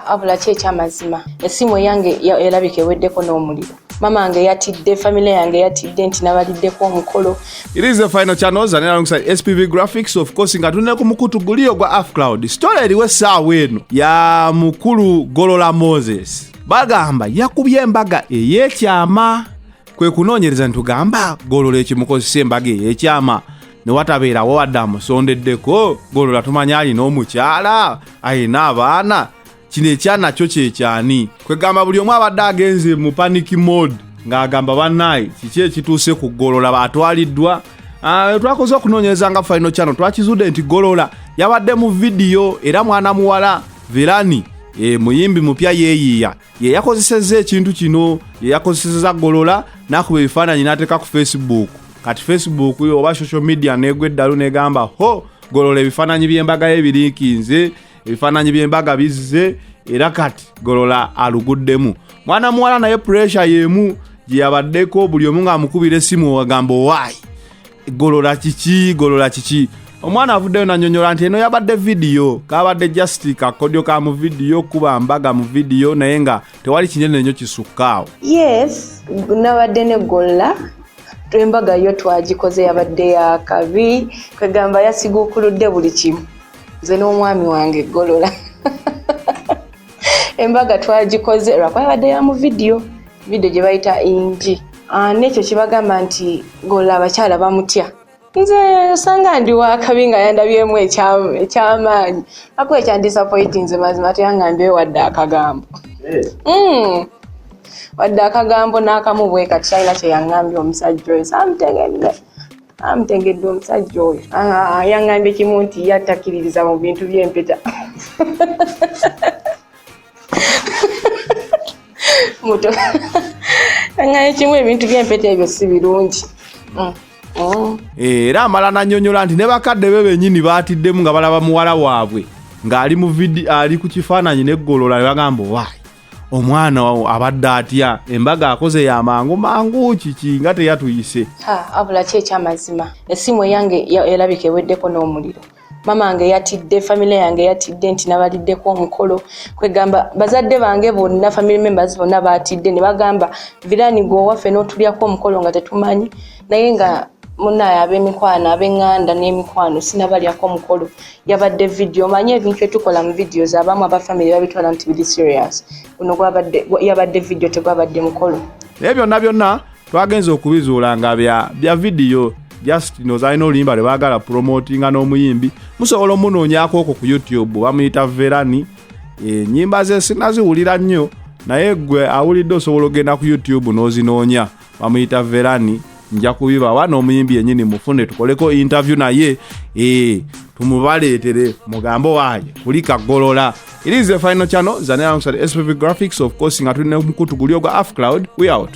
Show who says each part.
Speaker 1: Abula checha mazima. Esimu yange erabike weddeko n'omuliro. Mama ange yatidde, family yange yatidde nti nabaliddeko omukolo.
Speaker 2: It is the final channels and alongside SPV graphics of course nga tunne ku mukutu gulio gwa Afcloud. Story eriwe saawa eno ya mukulu Golola Moses. Bagamba yakubye Embaga ey'ekyama. Kwe kunoonyereza ntugamba Golola ekimukozesa Embaga ey'ekyama. Ne watabeera wadde amusondeddeko Golola tumanya alina omukyala ayina abaana. Kino ekyana kyo kyekyani. Kwegamba buli omu abadde agenze mu panic mode ng'agamba bannaye kiki ekituuse ku Golola batwaliddwa. Twakoze okunoonyereza nga final channel twakizudde nti Golola yabadde mu video era mwana muwala Verani muyimbi mupya yeeyiya ye yakozesezza ekintu kino ye yakozesezza Golola n'akuba ebifaananyi n'ateeka ku Facebook. Kati Facebook oba social media n'egwa eddalu n'egamba Golola ebifaananyi by'Embaga ebiriikinze ebifaananyi by'Embaga bizze era kati Golola aluguddemu. Mwana muwala naye pressure yemu gye yabaddeko buli omu ng'amukubira essimu agamba owaayi Golola kiki omwana avuddeyo nanyonyola nti eno yabadde video kabadde just kakodyo ka mu video kuba Embaga mu video naye nga tewali kinene nnyo kisukkaawo.
Speaker 1: Yes, nabadde ne Golola Embaga yo twagikoze yabadde ya kabi kwegamba yasiguukuludde buli kimu. Nze n'omwami wange Golola Embaga twagikoze lwakwabadde ya mu video gye bayita inji. Nekyo kibagamba nti Golola abakyala bamutya. Nze osanga ndi wakabi nga yandabyemu ekyamaanyi. Ako ekyandisappointi nze mazima teyangambye wadde akagambo. Wadde akagambo n'akamu bwe kati talina kye yangambye omusajja oyo. Amutegedde omusajja oyo. Yangambye kimu nti yattakkiririza mu bintu by'empeta. Muto. Yangambye kimu ebintu by'empeta ebyo si birungi.
Speaker 2: Era amala nanyonyola nti ne bakadde be bennyini baatiddemu nga balaba muwala waabwe ng'ali mu video ali ku kifaananyi ne Golola ne bagamba waayi omwana abadde atya Embaga akoze ya mangu kiki nga teyatuyise.
Speaker 1: Abula ky'ekyamazima. Essimu yange erabike weddeko n'omuliro. Mama ange yatidde, family yange yatidde nti nabaliddeko omukolo. Kwegamba bazadde bange bonna family members bonna baatidde ne bagamba Virani gwe waffe n'otulyako omukolo nga tetumanyi naye nga munaye ab'emikwano ab'enganda n'emikwano sinabalyako omukolo. Yabadde video manye ebintu etukola mu videos abamu aba family babitwala nti biri serious. Guno yabadde video tegwabadde mukolo.
Speaker 2: Ebyo byonna twagenze okubizuula nga bya video just nozalina oluyimba lwe baagala promotinga n'omuyimbi musobola omunoonyako okwo ku YouTube bamuyita Verani. Ennyimba ze sinaziwulira nnyo naye gwe awulidde osobola ogenda ku YouTube n'ozinoonya bamuyita Verani. Nja kubibawa n'omuyimbi yennyini mufune tukoleko interview naye tumubaleetere mugambo waaye kulika Golola. It is the final channel zanera alongside SPV graphics of course nga tulina mukutu gulio gwa Afcloud. We out.